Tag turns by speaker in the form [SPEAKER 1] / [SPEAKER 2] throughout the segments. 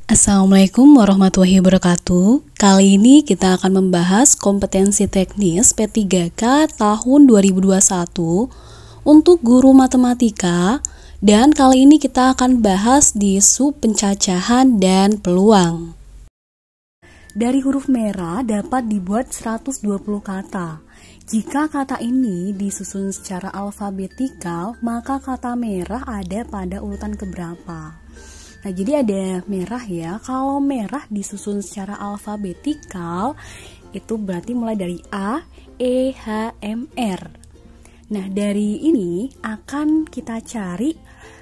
[SPEAKER 1] Assalamualaikum warahmatullahi wabarakatuh. Kali ini kita akan membahas kompetensi teknis P3K tahun 2021 untuk guru matematika, dan kali ini kita akan bahas di sub pencacahan dan peluang. Dari huruf merah dapat dibuat 120 kata. Jika kata ini disusun secara alfabetikal, maka kata merah ada pada urutan keberapa? Nah, jadi ada merah ya. Kalau merah disusun secara alfabetikal, itu berarti mulai dari A, E, H, M, R. Nah, dari ini akan kita cari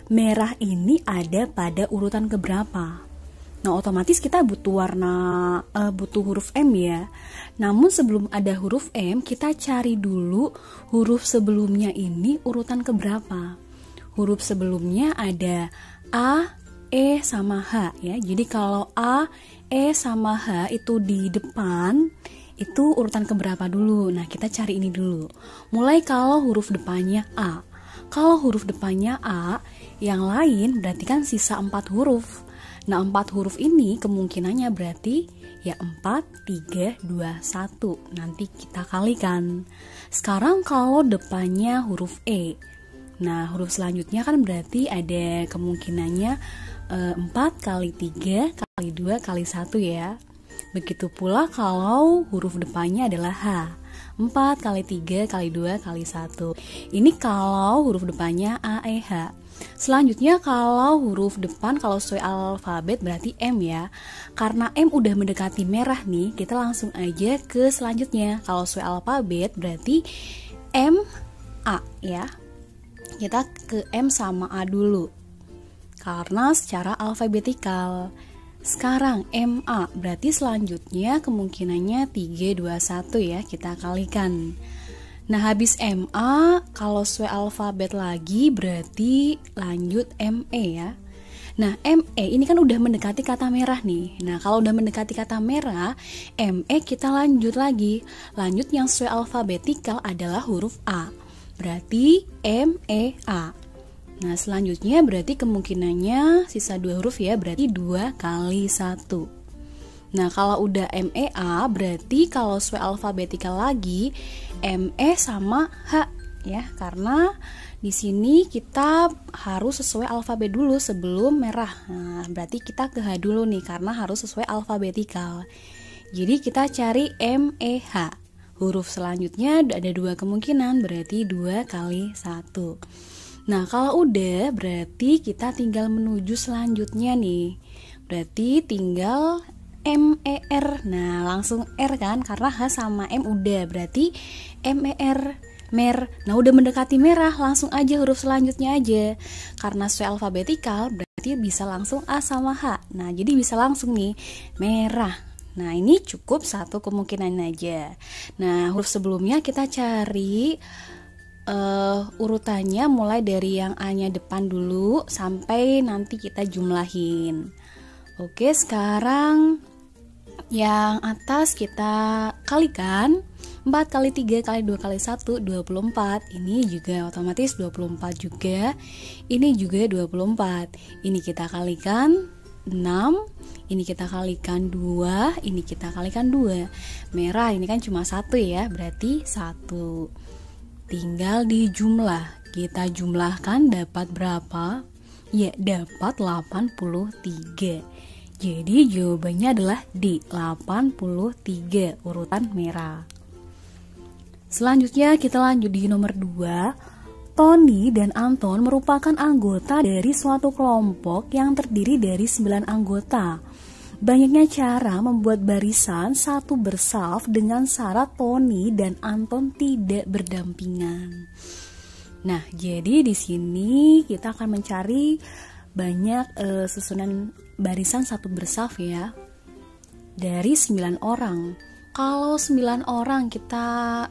[SPEAKER 1] merah ini ada pada urutan keberapa. Nah, otomatis kita butuh butuh huruf M ya. Namun sebelum ada huruf M, kita cari dulu huruf sebelumnya ini urutan keberapa. Huruf sebelumnya ada A, E sama H ya. Jadi kalau A, E sama H itu di depan, itu urutan keberapa dulu? Nah, kita cari ini dulu. Mulai kalau huruf depannya A. Kalau huruf depannya A, yang lain berarti kan sisa 4 huruf. Nah, 4 huruf ini kemungkinannya berarti ya 4, 3, 2, 1. Nanti kita kalikan. Sekarang kalau depannya huruf E. Nah, huruf selanjutnya kan berarti ada kemungkinannya 4 kali 3 kali 2 kali 1 ya. Begitu pula kalau huruf depannya adalah H. 4 kali 3 kali 2 kali 1. Ini kalau huruf depannya A, E, H. Selanjutnya kalau huruf depan kalau sesuai alfabet berarti M ya. Karena M udah mendekati merah nih, kita langsung aja ke selanjutnya. Kalau sesuai alfabet berarti M, A ya. Kita ke M sama A dulu karena secara alfabetikal. Sekarang MA berarti selanjutnya kemungkinannya 3, 2, 1 ya, kita kalikan. Nah, habis MA kalau sesuai alfabet lagi berarti lanjut ME ya. Nah, ME ini kan udah mendekati kata merah nih. Nah, kalau udah mendekati kata merah, ME kita lanjut lagi. Lanjut yang sesuai alfabetikal adalah huruf A. Berarti MEA. Nah, selanjutnya berarti kemungkinannya sisa 2 huruf ya, berarti 2 kali 1. Nah, kalau udah MEA berarti kalau sesuai alfabetikal lagi ME sama H ya, karena di sini kita harus sesuai alfabet dulu sebelum merah. Nah, berarti kita ke H dulu nih karena harus sesuai alfabetikal. Jadi kita cari MEH. Huruf selanjutnya ada 2 kemungkinan, berarti 2 kali 1. Nah, kalau udah berarti kita tinggal menuju selanjutnya nih. Berarti tinggal MER. Nah, langsung R kan karena H sama M udah. Berarti MER, mer. Nah, udah mendekati merah, langsung aja huruf selanjutnya aja. Karena sesuai alfabetikal berarti bisa langsung A sama H. Nah, jadi bisa langsung nih merah. Nah, ini cukup satu kemungkinan aja. Nah, huruf sebelumnya kita cari urutannya mulai dari yang A-nya depan dulu sampai nanti kita jumlahin. Oke, sekarang yang atas kita kalikan. 4 kali 3 kali 2 kali 1 24. Ini juga otomatis 24 juga. Ini juga 24. Ini kita kalikan 6. Ini kita kalikan 2. Ini kita kalikan 2. Merah ini kan cuma 1 ya, berarti 1. Tinggal dijumlah. Kita jumlahkan dapat berapa? Ya, dapat 83. Jadi jawabannya adalah D, 83, urutan merah. Selanjutnya kita lanjut di nomor 2. Tony dan Anton merupakan anggota dari suatu kelompok yang terdiri dari 9 anggota. Banyaknya cara membuat barisan satu bersaf dengan syarat Tony dan Anton tidak berdampingan. Nah, jadi di sini kita akan mencari banyak susunan barisan satu bersaf ya. Dari 9 orang. Kalau 9 orang kita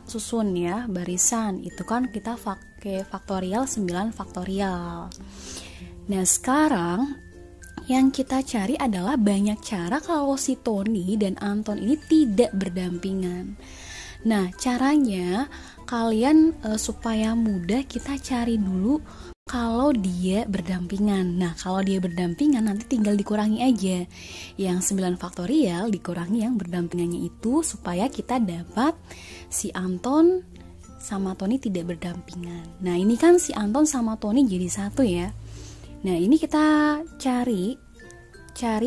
[SPEAKER 1] susun ya barisan, itu kan kita pakai faktorial 9 faktorial. Nah, sekarang yang kita cari adalah banyak cara kalau si Tony dan Anton ini tidak berdampingan. Nah, caranya kalian supaya mudah kita cari dulu kalau dia berdampingan. Nah, kalau dia berdampingan nanti tinggal dikurangi aja. Yang 9 faktorial dikurangi yang berdampingannya itu supaya kita dapat si Anton sama Tony tidak berdampingan. Nah, ini kan si Anton sama Tony jadi satu ya. Nah, ini kita cari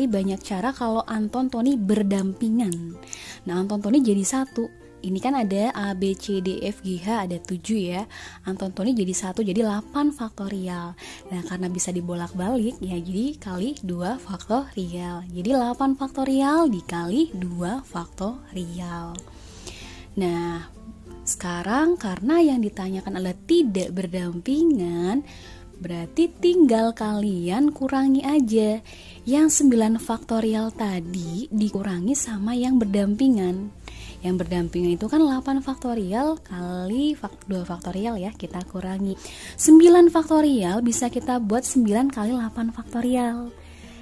[SPEAKER 1] banyak cara kalau Anton Tony berdampingan. Nah, Anton Tony jadi satu. Ini kan ada A, B, C, D, F, G, H, ada 7 ya. Anton Tony jadi 1, jadi 8 faktorial. Nah, karena bisa dibolak-balik, ya jadi kali 2 faktorial. Jadi 8 faktorial dikali 2 faktorial. Nah, sekarang karena yang ditanyakan adalah tidak berdampingan, berarti tinggal kalian kurangi aja. Yang 9 faktorial tadi dikurangi sama yang berdampingan. Yang berdampingan itu kan 8 faktorial kali 2 faktorial ya, kita kurangi. 9 faktorial bisa kita buat 9 kali 8 faktorial.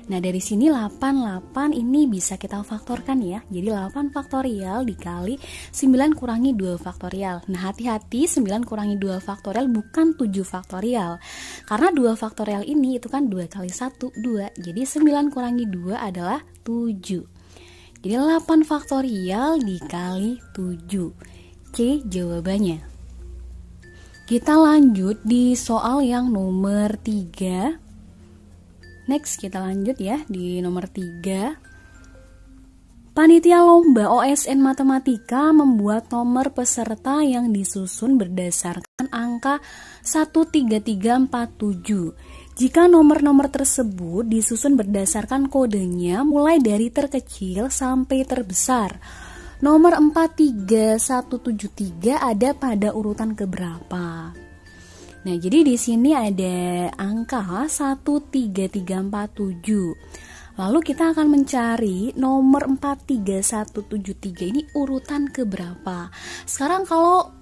[SPEAKER 1] Nah, dari sini 8 ini bisa kita faktorkan ya. Jadi 8 faktorial dikali 9 kurangi 2 faktorial. Nah, hati-hati 9 kurangi 2 faktorial bukan 7 faktorial. Karena 2 faktorial ini itu kan 2 kali 1, 2. Jadi 9 kurangi 2 adalah 7. Jadi 8 faktorial dikali 7. C jawabannya. Kita lanjut di soal yang nomor 3. Next kita lanjut ya di nomor 3. Panitia lomba OSN Matematika membuat nomor peserta yang disusun berdasarkan angka 13347. Jika nomor-nomor tersebut disusun berdasarkan kodenya mulai dari terkecil sampai terbesar, nomor 43173 ada pada urutan keberapa? Nah, jadi di sini ada angka 13347. Lalu kita akan mencari nomor 43173 ini urutan keberapa. Sekarang kalau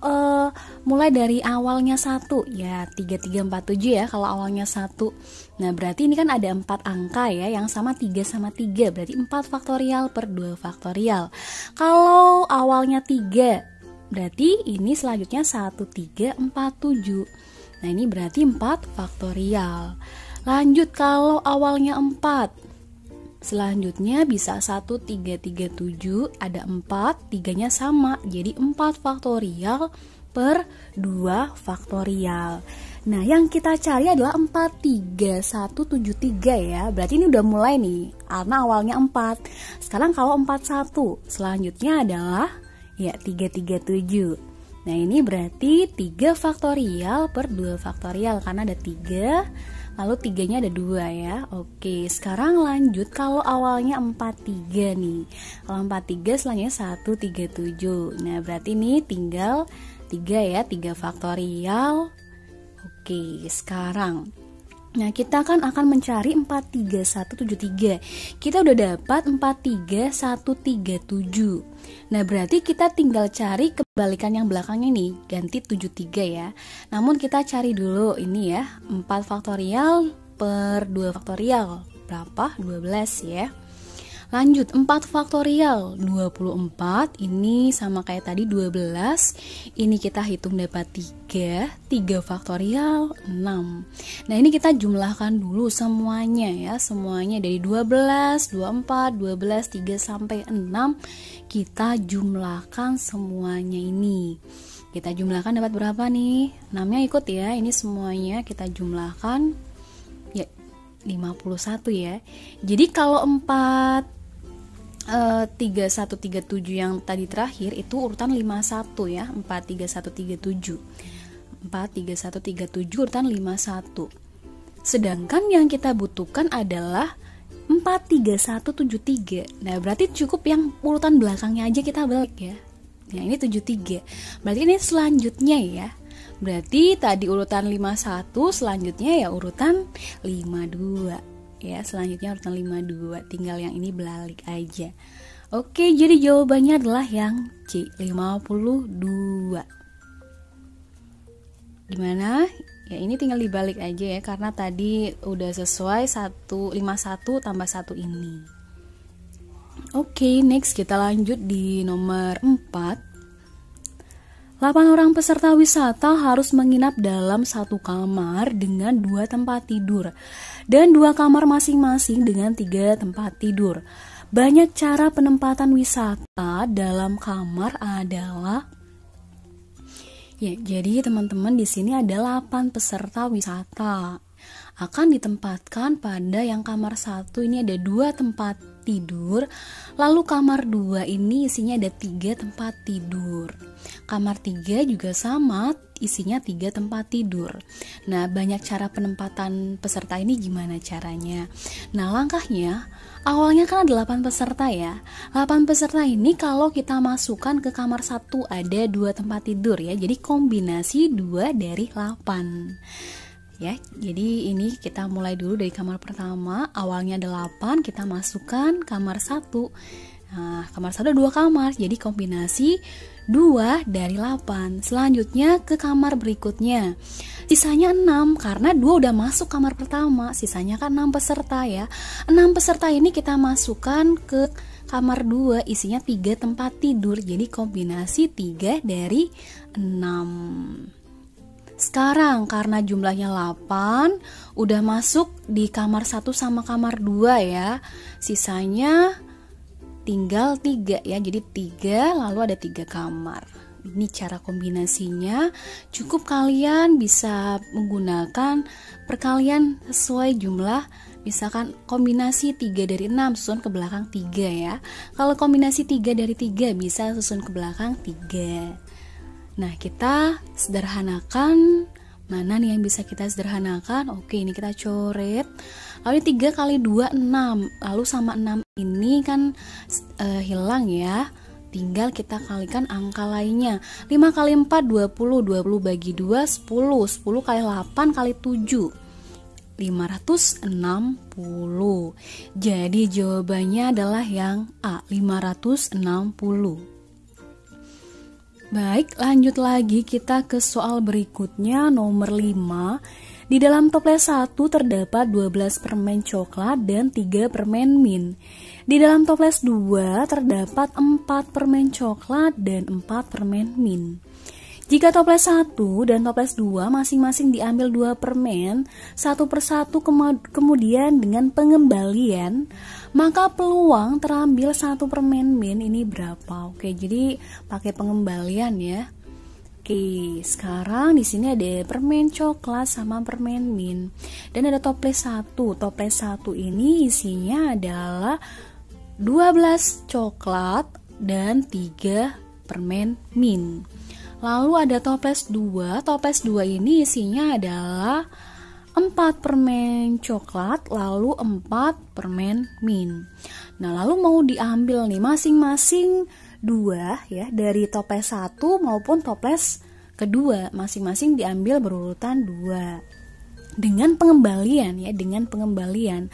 [SPEAKER 1] mulai dari awalnya 1 ya 3347 ya kalau awalnya 1. Nah, berarti ini kan ada 4 angka ya yang sama 3 sama 3, berarti 4 faktorial per 2 faktorial. Kalau awalnya 3, berarti ini selanjutnya 1347. Nah, ini berarti 4 faktorial. Lanjut kalau awalnya 4, selanjutnya bisa 1337, ada 4, 3-nya sama, jadi 4 faktorial per 2 faktorial. Nah, yang kita cari adalah 43173 ya, berarti ini udah mulai nih, karena awalnya 4. Sekarang kalau 41, selanjutnya adalah ya 337. Nah, ini berarti 3 faktorial per 2 faktorial, karena ada 3, lalu 3-nya ada 2 ya. Oke, sekarang lanjut kalau awalnya 43 nih. Kalau 43 selanjutnya 137. Nah, berarti ini tinggal 3 ya, 3 faktorial. Oke, sekarang nah, kita kan akan mencari 43173. Kita udah dapat 43137. Nah, berarti kita tinggal cari kebalikan yang belakangnya nih, ganti 73 ya. Namun kita cari dulu ini ya, 4 faktorial per 2 faktorial. Berapa? 12 ya. Lanjut, 4 faktorial 24, ini sama kayak tadi 12. Ini kita hitung dapat 3 faktorial 6. Nah, ini kita jumlahkan dulu semuanya ya, semuanya dari 12, 24, 12, 3 sampai 6. Kita jumlahkan semuanya ini. Kita jumlahkan dapat berapa nih? 6-nya ikut ya, ini semuanya kita jumlahkan ya 51 ya. Jadi kalau 3137 yang tadi terakhir itu urutan 51 ya, 43137. 43137 urutan 51. Sedangkan yang kita butuhkan adalah 43173. Nah, berarti cukup yang urutan belakangnya aja kita balik ya. Nah, ini 73. Berarti ini selanjutnya ya. Berarti tadi urutan 51, selanjutnya ya urutan 52. Ya, selanjutnya urutan 52, tinggal yang ini balik aja. Oke, jadi jawabannya adalah yang C, 52. Gimana? Ya, ini tinggal dibalik aja ya, karena tadi udah sesuai 151 tambah 1 ini. Oke, next kita lanjut di nomor 4. 8 orang peserta wisata harus menginap dalam satu kamar dengan 2 tempat tidur dan 2 kamar masing-masing dengan 3 tempat tidur. Banyak cara penempatan wisata dalam kamar adalah jadi teman-teman di sini ada 8 peserta wisata. Akan ditempatkan pada yang kamar 1 ini ada 2 tempat tidur, lalu kamar 2 ini isinya ada 3 tempat tidur. Kamar 3 juga sama, isinya 3 tempat tidur. Nah, banyak cara penempatan peserta ini gimana caranya? Nah, langkahnya awalnya kan ada 8 peserta ya. 8 peserta ini kalau kita masukkan ke kamar 1 ada 2 tempat tidur ya. Jadi kombinasi 2 dari 8. Ya, jadi ini kita mulai dulu dari kamar pertama. Awalnya ada 8, kita masukkan kamar 1. Nah, kamar 1 2 kamar, jadi kombinasi 2 dari 8. Selanjutnya ke kamar berikutnya. Sisanya 6 karena 2 udah masuk kamar pertama. Sisanya kan 6 peserta ya. 6 peserta ini kita masukkan ke kamar 2, isinya 3 tempat tidur. Jadi kombinasi 3 dari 6. Sekarang karena jumlahnya 8 udah masuk di kamar 1 sama kamar 2 ya. Sisanya tinggal 3 ya. Jadi 3 lalu ada 3 kamar. Ini cara kombinasinya. Cukup kalian bisa menggunakan perkalian sesuai jumlah. Misalkan kombinasi 3 dari 6 susun ke belakang 3 ya. Kalau kombinasi 3 dari 3 bisa susun ke belakang 3. Nah, kita sederhanakan. Mana nih yang bisa kita sederhanakan? Oke, ini kita coret. Lalu 3 kali 2, 6. Lalu sama 6 ini kan hilang ya. Tinggal kita kalikan angka lainnya. 5 kali 4, 20. 20 bagi 2, 10. 10 kali 8 kali 7. 560. Jadi jawabannya adalah yang A, 560. Baik, lanjut lagi kita ke soal berikutnya nomor 5. Di dalam toples 1 terdapat 12 permen coklat dan 3 permen mint. Di dalam toples 2 terdapat 4 permen coklat dan 4 permen mint. Jika toples 1 dan toples 2 masing-masing diambil 2 permen, satu persatu kemudian dengan pengembalian, maka peluang terambil 1 permen mint ini berapa? Oke, jadi pakai pengembalian ya. Oke, sekarang di sini ada permen coklat sama permen mint. Dan ada toples 1. Toples 1 ini isinya adalah 12 coklat dan 3 permen mint. Lalu ada toples 2. Toples 2 ini isinya adalah 4 permen coklat lalu 4 permen mint. Nah, lalu mau diambil nih masing-masing 2 ya dari toples 1 maupun toples kedua, masing-masing diambil berurutan 2. Dengan pengembalian ya, dengan pengembalian.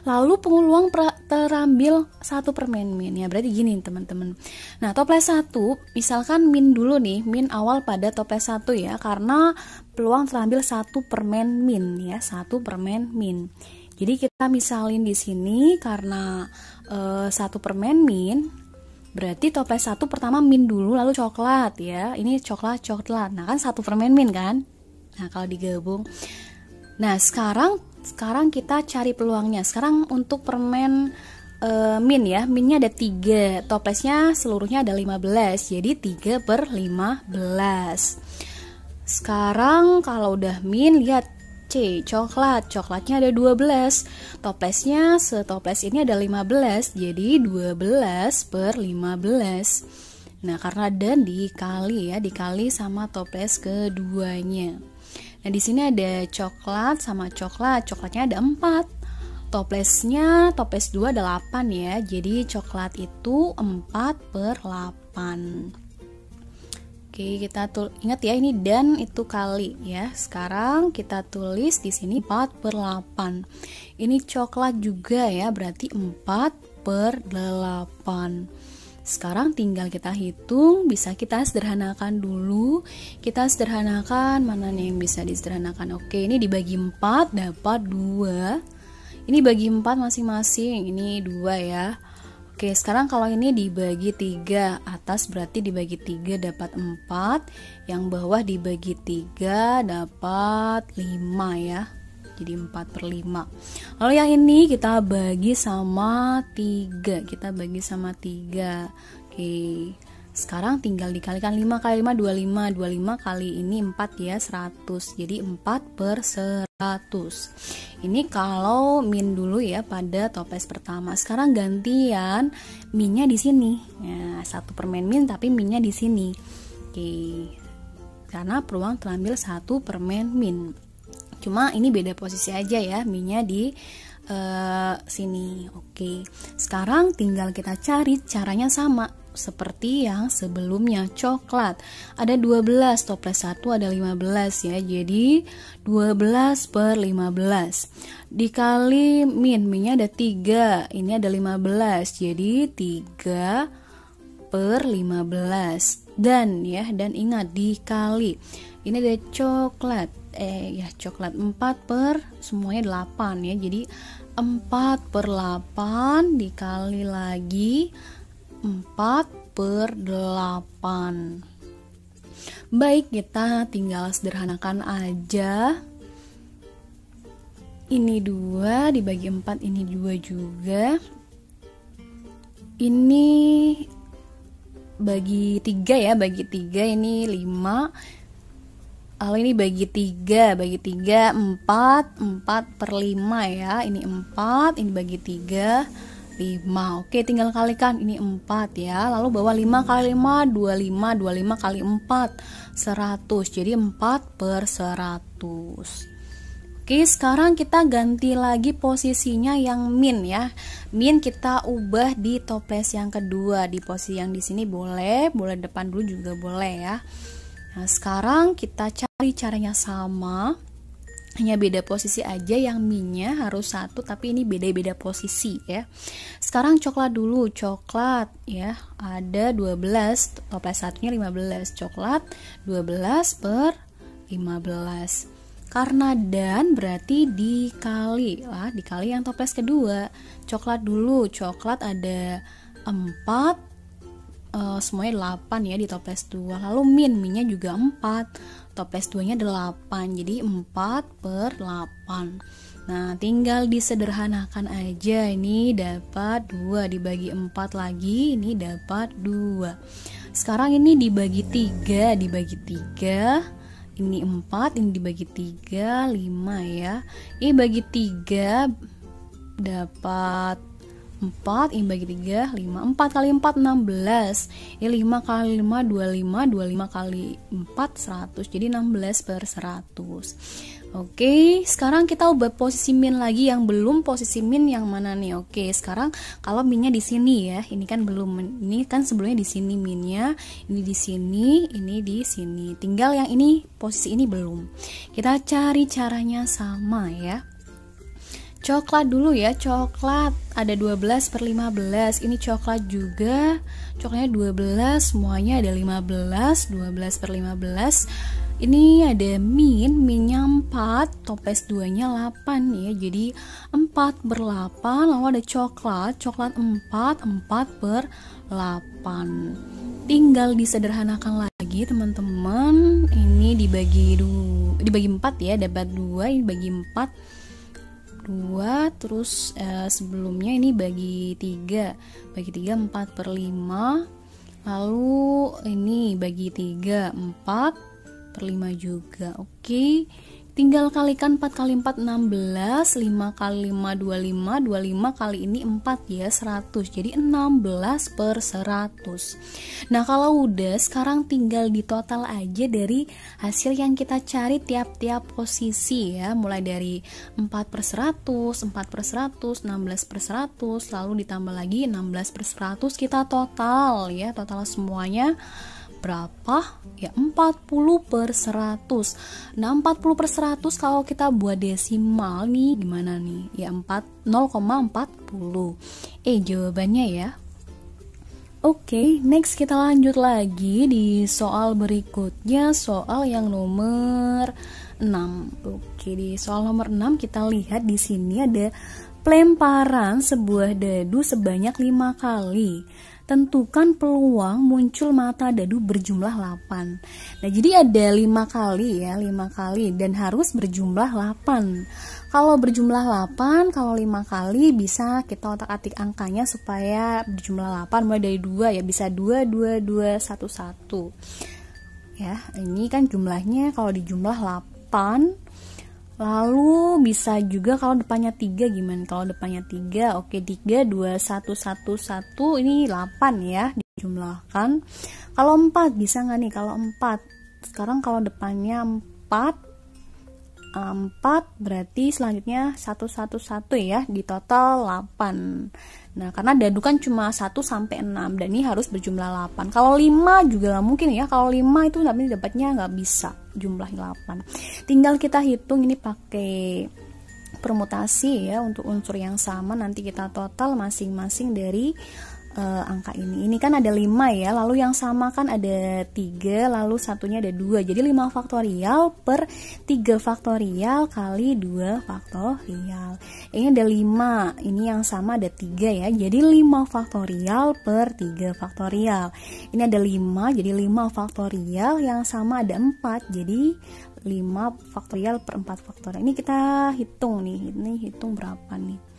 [SPEAKER 1] Lalu peluang terambil 1 permen mint ya, berarti gini teman-teman. Nah, toples 1 misalkan mint dulu nih, mint awal pada toples 1 ya, karena peluang terambil 1 permen mint ya, 1 permen mint. Jadi kita misalin di sini karena 1 permen mint, berarti toples 1 pertama mint dulu lalu coklat ya. Ini coklat. Nah, kan 1 permen mint kan? Nah, kalau digabung. Nah, sekarang kita cari peluangnya. Sekarang untuk permen mint ya, mintnya ada 3, toplesnya seluruhnya ada 15, jadi 3/15. Sekarang kalau udah mint, lihat C, coklatnya ada 12, toplesnya setoples ini ada 15, jadi 12/15. Nah, karena dan dikali sama toples keduanya. Nah, di sini ada coklat sama coklatnya ada 4. Toplesnya, toples 2 ada 8 ya. Jadi coklat itu 4/8. Oke, kita ingat ya ini dan itu kali ya. Sekarang kita tulis di sini 4/8. Ini coklat juga ya, berarti 4/8. Sekarang tinggal kita hitung, bisa kita sederhanakan dulu. Kita sederhanakan, mana nih yang bisa disederhanakan? Oke, ini dibagi 4 dapat 2. Ini bagi 4 masing-masing, ini 2 ya. Oke, Oke, sekarang kalau ini dibagi 3, atas berarti dibagi 3 dapat 4, yang bawah dibagi 3 dapat 5 ya. Jadi 4/5. Lalu yang ini kita bagi sama 3. Kita bagi sama 3. Oke. Sekarang tinggal dikalikan 5 kali 5 25. 25 kali ini 4 ya, 100. Jadi 4/100. Ini kalau min dulu ya pada toples pertama. Sekarang gantian minnya di sini. Ya, 1 permen min tapi minnya di sini. Oke. Karena peluang terambil 1 permen min. Cuma ini beda posisi aja ya, minnya di sini. Oke. Sekarang tinggal kita cari caranya sama seperti yang sebelumnya. Coklat ada 12, toples 1 ada 15 ya. Jadi 12/15 dikali minnya ada 3, ini ada 15. Jadi 3/15 dan ingat dikali. Ini ada coklat coklat 4 semuanya 8 ya. Jadi 4/8 dikali lagi 4/8. Baik, kita tinggal sederhanakan aja. Ini 2 dibagi 4, ini 2 juga. Ini bagi 3 ya, bagi 3 ini 5. Lalu ini bagi 3 4 4/5 ya. Ini 4, ini bagi 3 5. Oke, tinggal kalikan, ini 4 ya. Lalu bawah 5 kali 5 25, 25 kali 4 100. Jadi 4/100. Oke, sekarang kita ganti lagi posisinya yang min ya. Min kita ubah di toples yang kedua. Di posisi yang di sini boleh depan dulu juga boleh ya. Nah, sekarang kita cari caranya sama. Hanya beda posisi aja, yang minnya harus 1 tapi ini beda-beda posisi ya. Sekarang coklat dulu, coklat ya ada 12, toples satunya 15, coklat 12/15. Karena dan berarti dikali lah, dikali yang toples kedua. Coklat dulu, coklat ada 4, semuanya 8 ya di toples 2. Lalu minnya juga 4. Toples 2-nya 8, jadi 4/8. Nah, tinggal disederhanakan aja. Ini dapat 2 dibagi 4 lagi, ini dapat 2. Sekarang ini dibagi 3, ini 4, ini dibagi 3, 5 ya. Ini bagi 3 dapat 4, ini bagi 3, 5. 4 kali 4, 16. Ini 5 kali 5, 25. 25 kali 4, 100. Jadi 16/100. Oke, sekarang kita ubah posisi min lagi. Yang belum posisi min yang mana nih? Oke, sekarang kalau minnya di sini ya. Ini kan belum. Ini kan sebelumnya di sini minnya. Ini di sini, ini di sini. Tinggal yang ini, posisi ini belum. Kita cari caranya sama ya. Coklat dulu ya, coklat ada 12/15. Ini coklat juga, coklatnya 12, semuanya ada 15, 12/15. Ini ada minnya 4, toples 2-nya 8 ya. Jadi 4/8. Lalu ada coklat 4, 4/8. Tinggal disederhanakan lagi teman-teman. Ini dibagi 4 ya, dapat 2, ini bagi 4 2, terus sebelumnya ini bagi 3 4/5. Lalu ini bagi 3 4/5 juga. Oke, tinggal kalikan 4 kali 4 16, 5 kali 5 25, 25 kali ini 4 ya, 100. Jadi 16/100. Nah, kalau udah, sekarang tinggal ditotal aja dari hasil yang kita cari tiap-tiap posisi ya. Mulai dari 4/100, 4/100, 16/100, lalu ditambah lagi 16/100. Kita total ya, total semuanya berapa? Ya 40/100. Nah, 40/100 kalau kita buat desimal nih gimana nih? Ya 0,40. Jawabannya ya. Oke, next kita lanjut lagi di soal berikutnya, soal yang nomor 6. Oke, di soal nomor 6 kita lihat di sini ada Pelemparan sebuah dadu sebanyak 5 kali. Tentukan peluang muncul mata dadu berjumlah 8. Nah, jadi ada 5 kali ya, 5 kali dan harus berjumlah 8. Kalau berjumlah 8, kalau 5 kali bisa kita otak-atik angkanya supaya berjumlah 8 mulai dari 2 ya, bisa 2 2 2 1 1. Ya, ini kan jumlahnya kalau dijumlah 8. Lalu bisa juga kalau depannya 3 gimana? Kalau depannya 3, oke 3 2 1 1 1 ini 8 ya dijumlahkan. Kalau 4 bisa nggak nih? Kalau 4. Sekarang kalau depannya 4 berarti selanjutnya 1 1 1 ya, di total 8. Nah, karena dadu kan cuma 1 sampai 6 dan ini harus berjumlah 8. Kalau 5 juga nggak mungkin ya. Kalau 5 itu tapi dapatnya nggak bisa jumlah 8. Tinggal kita hitung ini pakai permutasi ya, untuk unsur yang sama nanti kita total masing-masing dari angka ini. Ini kan ada 5 ya, lalu yang sama kan ada 3, lalu satunya ada 2. Jadi 5 faktorial per 3 faktorial kali 2 faktorial. Ini ada 5, ini yang sama ada 3 ya. Jadi 5 faktorial per 3 faktorial. Ini ada 5, jadi 5 faktorial, yang sama ada 4. Jadi 5 faktorial per 4 faktorial. Ini kita hitung nih, ini hitung berapa nih?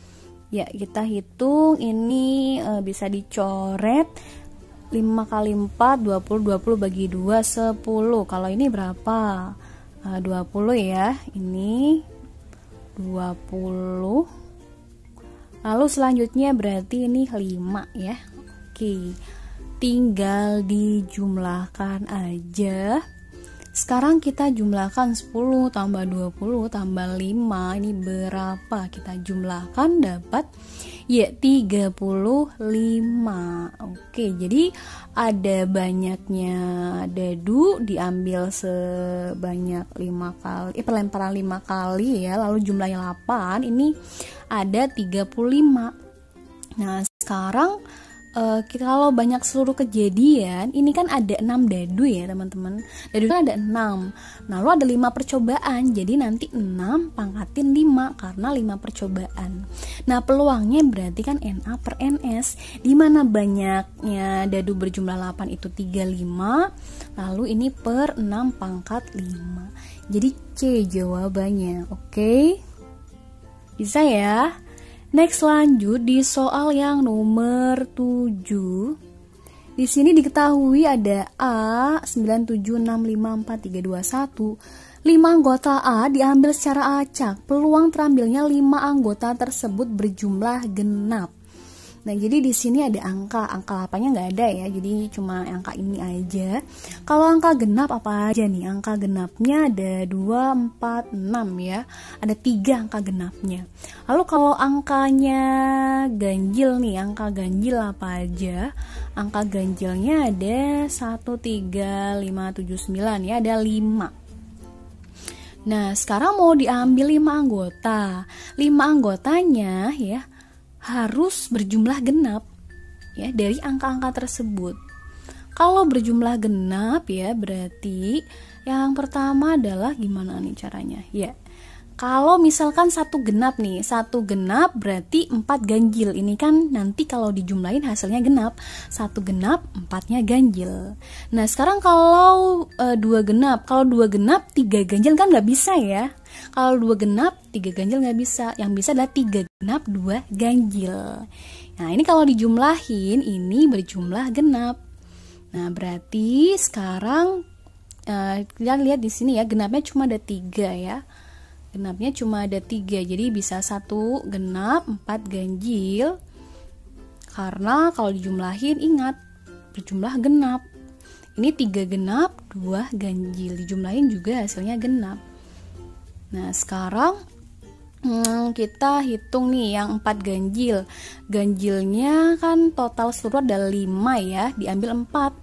[SPEAKER 1] Ya, kita hitung ini bisa dicoret 5 kali 4 20, 20 bagi 2 10. Kalau ini berapa? 20 ya. Ini 20. Lalu selanjutnya berarti ini 5 ya. Oke. Tinggal dijumlahkan aja. Sekarang kita jumlahkan 10 tambah 20 tambah 5. Ini berapa? Kita jumlahkan dapat ya 35. Oke, jadi ada banyaknya dadu diambil sebanyak 5 kali. Pelemparan 5 kali ya, lalu jumlahnya 8. Ini ada 35. Nah, sekarang kita kalau banyak seluruh kejadian, ini kan ada 6 dadu ya teman-teman. Dadu kan ada 6. Nah, lalu ada 5 percobaan. Jadi nanti 6 pangkatin 5 karena 5 percobaan. Nah, peluangnya berarti kan NA per NS. Dimana banyaknya dadu berjumlah 8 itu 35. Lalu ini per 6 pangkat 5. Jadi C jawabannya. Oke? Bisa ya? Next, lanjut di soal yang nomor 7. Di sini diketahui ada A 9765431. 5 anggota A diambil secara acak. Peluang terambilnya 5 anggota tersebut berjumlah genap. Nah, jadi di sini ada angka 8-nya nggak ada ya, jadi cuma angka ini aja. Kalau angka genap apa aja nih? Angka genapnya ada 2, 4, 6 ya. Ada 3 angka genapnya. Lalu kalau angkanya ganjil nih, angka ganjil apa aja? Angka ganjilnya ada 1, 3, 5, 7, 9 ya, ada 5. Nah, sekarang mau diambil 5 anggota. 5 anggotanya ya harus berjumlah genap ya dari angka-angka tersebut. Kalau berjumlah genap ya berarti yang pertama adalah gimana nih caranya? Ya. Kalau misalkan 1 genap nih, 1 genap berarti 4 ganjil. Ini kan nanti kalau dijumlahin hasilnya genap. 1 genap, 4-nya ganjil. Nah, sekarang kalau 2 genap, kalau 2 genap 3 ganjil kan nggak bisa ya. Kalau 2 genap 3 ganjil nggak bisa. Yang bisa adalah 3 genap 2 ganjil. Nah, ini kalau dijumlahin ini berjumlah genap. Nah, berarti sekarang kita lihat di sini ya, genapnya cuma ada 3 ya. Genapnya cuma ada 3, jadi bisa 1 genap 4 ganjil. Karena kalau dijumlahin ingat berjumlah genap. Ini 3 genap 2 ganjil, dijumlahin juga hasilnya genap. Nah, sekarang kita hitung nih yang 4 ganjil. Ganjilnya kan total seluruh ada 5 ya, diambil 4.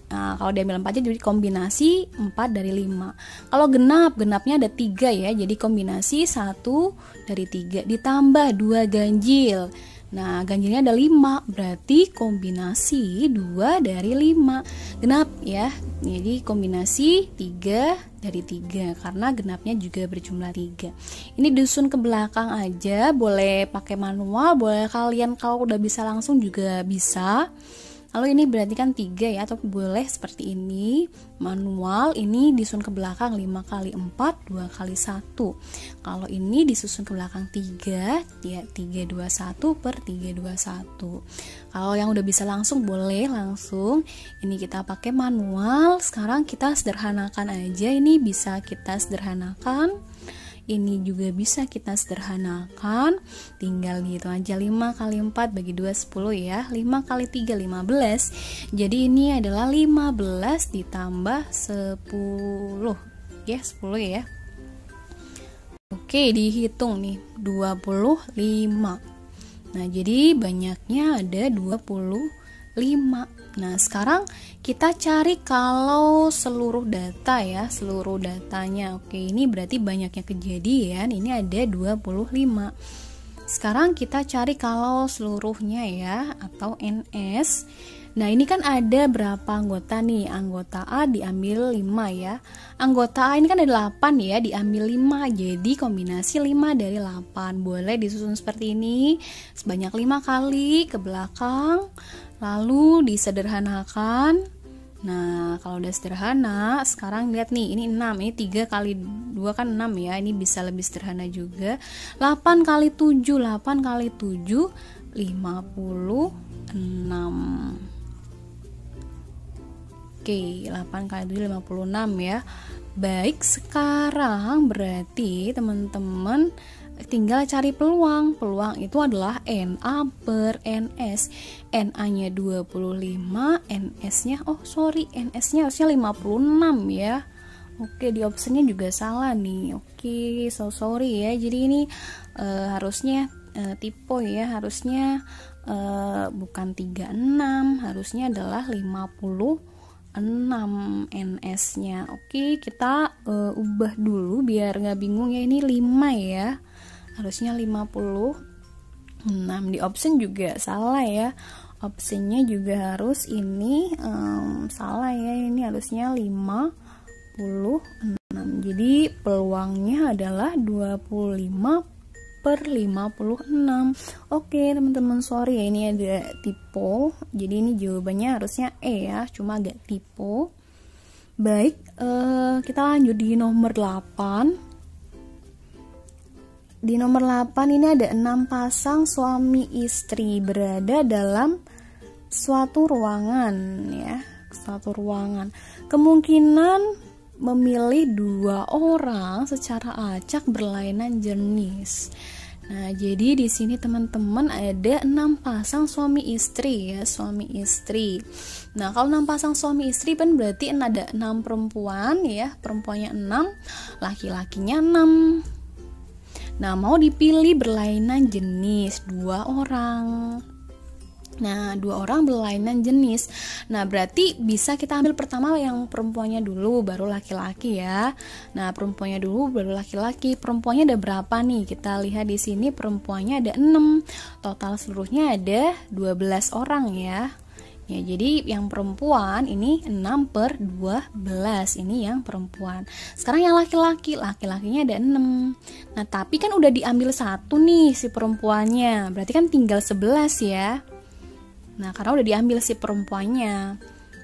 [SPEAKER 1] Nah, kalau diambil 4 jadi kombinasi 4 dari 5. Kalau genapnya ada 3 ya, jadi kombinasi 1 dari 3 ditambah 2 ganjil. Nah, ganjilnya ada 5, berarti kombinasi 2 dari 5. Genap ya. Jadi kombinasi 3 dari 3 karena genapnya juga berjumlah 3. Ini disusun ke belakang aja, boleh pakai manual, boleh kalian kalau udah bisa langsung juga bisa. Lalu ini berarti kan 3 ya, atau boleh seperti ini manual, ini disusun ke belakang 5 kali 4 2 kali 1. Kalau ini disusun ke belakang 3 ya 321 per 321. Kalau yang udah bisa langsung boleh langsung, ini kita pakai manual. Sekarang kita sederhanakan aja, ini bisa kita sederhanakan. Ini juga bisa kita sederhanakan, tinggal gitu aja. 5 kali 4 bagi 2 10 ya, 5 kali 3 15. Jadi ini adalah 15 ditambah 10 ya, 10 ya. Oke, dihitung nih 25. Nah, jadi banyaknya ada 25. Nah, sekarang kita cari kalau seluruh data ya, seluruh datanya. Oke, ini berarti banyaknya kejadian, ini ada 25. Sekarang kita cari kalau seluruhnya ya, atau NS. Nah, ini kan ada berapa anggota nih? Anggota A diambil 5 ya. Anggota A ini kan ada 8 ya, diambil 5. Jadi kombinasi 5 dari 8. Boleh disusun seperti ini, sebanyak 5 kali ke belakang. Lalu disederhanakan. Nah, kalau udah sederhana, sekarang lihat nih, ini 6, ini 3 kali 2 kan 6 ya, ini bisa lebih sederhana juga. 8 kali 7, 8 kali 7, 56. Oke, 8 kali 7, 56 ya. Baik, sekarang berarti teman-teman tinggal cari peluang. Peluang itu adalah NA per NS. NA-nya 25, NS-nya NS-nya harusnya 56 ya. Oke, di optionnya juga salah nih. Oke, so sorry ya. Jadi ini harusnya typo ya. Harusnya bukan 36, harusnya adalah 56 NS-nya. Oke, kita ubah dulu biar nggak bingung ya. Ini 5 ya. Harusnya 56. Di option juga salah ya. Optionnya juga harus ini salah ya. Ini harusnya 56. Jadi peluangnya adalah 25 per 56. Oke teman-teman, sorry ya, ini ada typo. Jadi ini jawabannya harusnya E ya, cuma agak typo. Baik, kita lanjut di nomor 8. Di nomor 8 ini ada 6 pasang suami istri berada dalam suatu ruangan ya, suatu ruangan. Kemungkinan memilih 2 orang secara acak berlainan jenis. Nah, jadi di sini teman-teman ada 6 pasang suami istri ya, suami istri. Nah, kalau 6 pasang suami istri kan berarti ada 6 perempuan ya, perempuannya 6, laki-lakinya 6. Nah, mau dipilih berlainan jenis 2 orang. Nah, 2 orang berlainan jenis. Nah, berarti bisa kita ambil pertama yang perempuannya dulu, baru laki-laki ya. Nah, perempuannya dulu, baru laki-laki. Perempuannya ada berapa nih? Kita lihat di sini perempuannya ada 6. Total seluruhnya ada 12 orang ya. Ya, jadi yang perempuan ini 6 per 12, ini yang perempuan. Sekarang yang laki-laki, laki-lakinya ada 6. Nah, tapi kan udah diambil 1 nih si perempuannya, berarti kan tinggal 11 ya. Nah, karena udah diambil si perempuannya,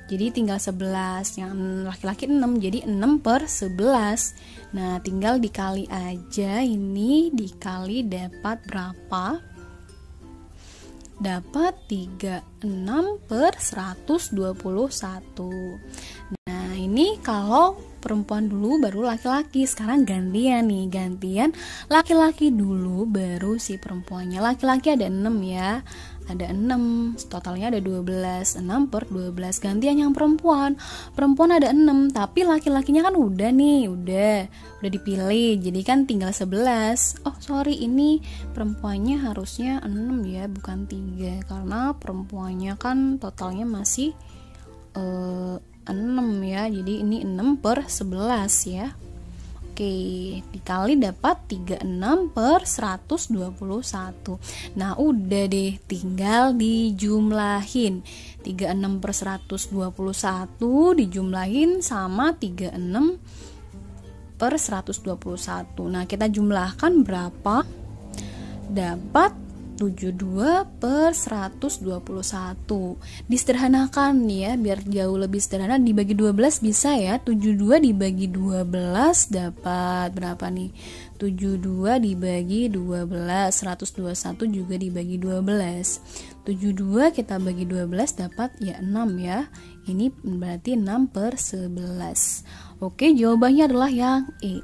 [SPEAKER 1] jadi tinggal 11, yang laki-laki 6, jadi 6 per 11. Nah, tinggal dikali aja, ini dikali dapat berapa? Dapat 36 per 121. Nah, ini kalau perempuan dulu baru laki-laki. Sekarang gantian nih, gantian laki-laki dulu baru si perempuannya. Laki-laki ada 6 ya, ada 6, totalnya ada 12, 6 per 12. Gantian yang perempuan, perempuan ada 6, tapi laki-lakinya kan udah nih, udah dipilih, jadi kan tinggal 11. Oh sorry, ini perempuannya harusnya 6 ya, bukan 3, karena perempuannya kan totalnya masih 6 ya, jadi ini 6 per 11 ya. Oke, dikali dapat 36 per 121. Nah, udah deh, tinggal dijumlahin. 36 per 121 dijumlahin sama 36 per 121. Nah, kita jumlahkan berapa? Dapat 72 per 121. Disederhanakan ya, biar jauh lebih sederhana, dibagi 12 bisa ya. 72 dibagi 12 dapat berapa nih? 72 dibagi 12, 121 juga dibagi 12. 72 kita bagi 12 dapat ya 6 ya. Ini berarti 6 per 11. Oke, jawabannya adalah yang E.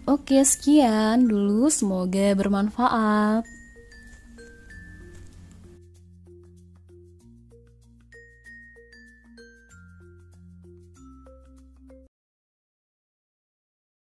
[SPEAKER 1] Oke, sekian dulu, semoga bermanfaat.